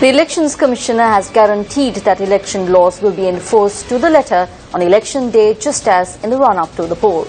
The Elections Commissioner has guaranteed that election laws will be enforced to the letter on election day, just as in the run-up to the poll.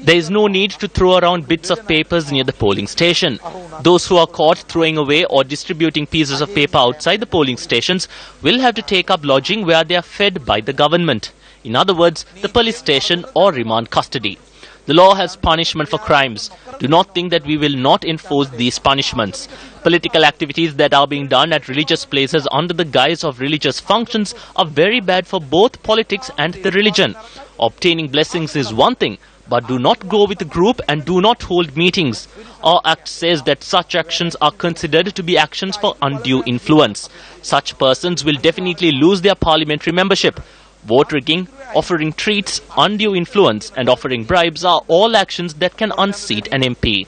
There is no need to throw around bits of papers near the polling station. Those who are caught throwing away or distributing pieces of paper outside the polling stations will have to take up lodging where they are fed by the government. In other words, the police station or remand custody. The law has punishment for crimes. Do not think that we will not enforce these punishments. Political activities that are being done at religious places under the guise of religious functions are very bad for both politics and the religion. Obtaining blessings is one thing, but do not go with a group and do not hold meetings. Our Act says that such actions are considered to be actions for undue influence. Such persons will definitely lose their parliamentary membership. Vote rigging, offering treats, undue influence and offering bribes are all actions that can unseat an MP.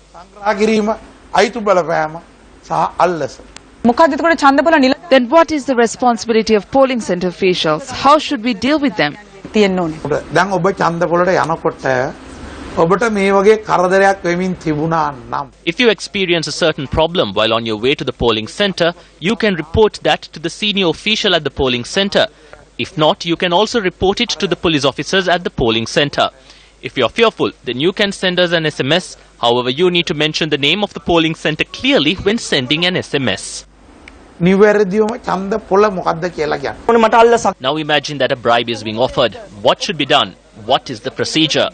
Then what is the responsibility of polling centre officials? How should we deal with them? If you experience a certain problem while on your way to the polling centre, you can report that to the senior official at the polling centre. If not, you can also report it to the police officers at the polling centre. If you are fearful, then you can send us an SMS. However, you need to mention the name of the polling centre clearly when sending an SMS. Now imagine that a bribe is being offered. What should be done? What is the procedure?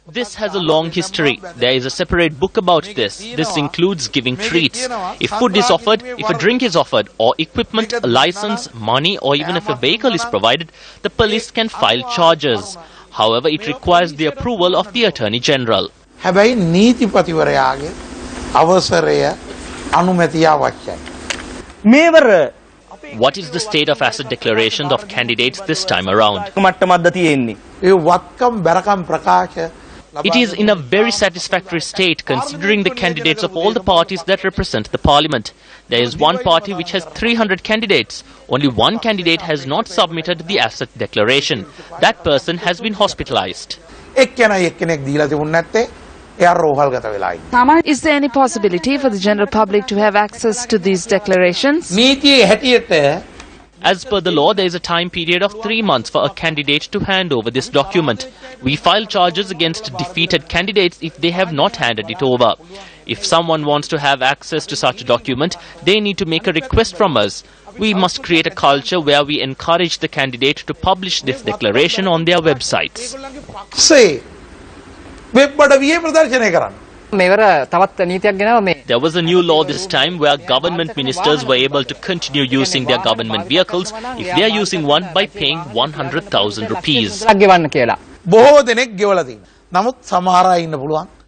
This has a long history. There is a separate book about this. This includes giving treats. If food is offered, if a drink is offered, or equipment, a license, money, or even if a vehicle is provided, the police can file charges. However, it requires the approval of the Attorney General. What is the state of asset declarations of candidates this time around? It is in a very satisfactory state considering the candidates of all the parties that represent the parliament. There is one party which has 300 candidates. Only one candidate has not submitted the asset declaration. That person has been hospitalized. Is there any possibility for the general public to have access to these declarations? As per the law, there is a time period of 3 months for a candidate to hand over this document. We file charges against defeated candidates if they have not handed it over. If someone wants to have access to such a document, they need to make a request from us. We must create a culture where we encourage the candidate to publish this declaration on their websites. There was a new law this time where government ministers were able to continue using their government vehicles if they are using one by paying 100,000 rupees.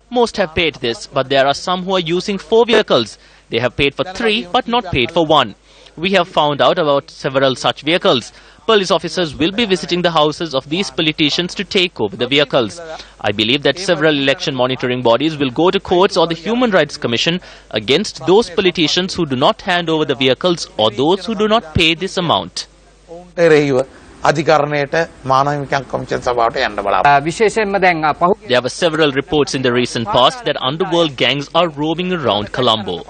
Most have paid this, but there are some who are using 4 vehicles. They have paid for 3 but not paid for 1. We have found out about several such vehicles. Police officers will be visiting the houses of these politicians to take over the vehicles. I believe that several election monitoring bodies will go to courts or the Human Rights Commission against those politicians who do not hand over the vehicles or those who do not pay this amount. There were several reports in the recent past that underworld gangs are roaming around Colombo.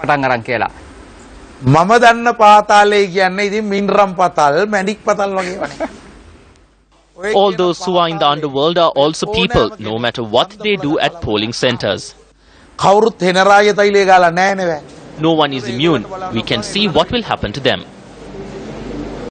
All those who are in the underworld are also people, no matter what they do at polling centers. No one is immune. We can see what will happen to them.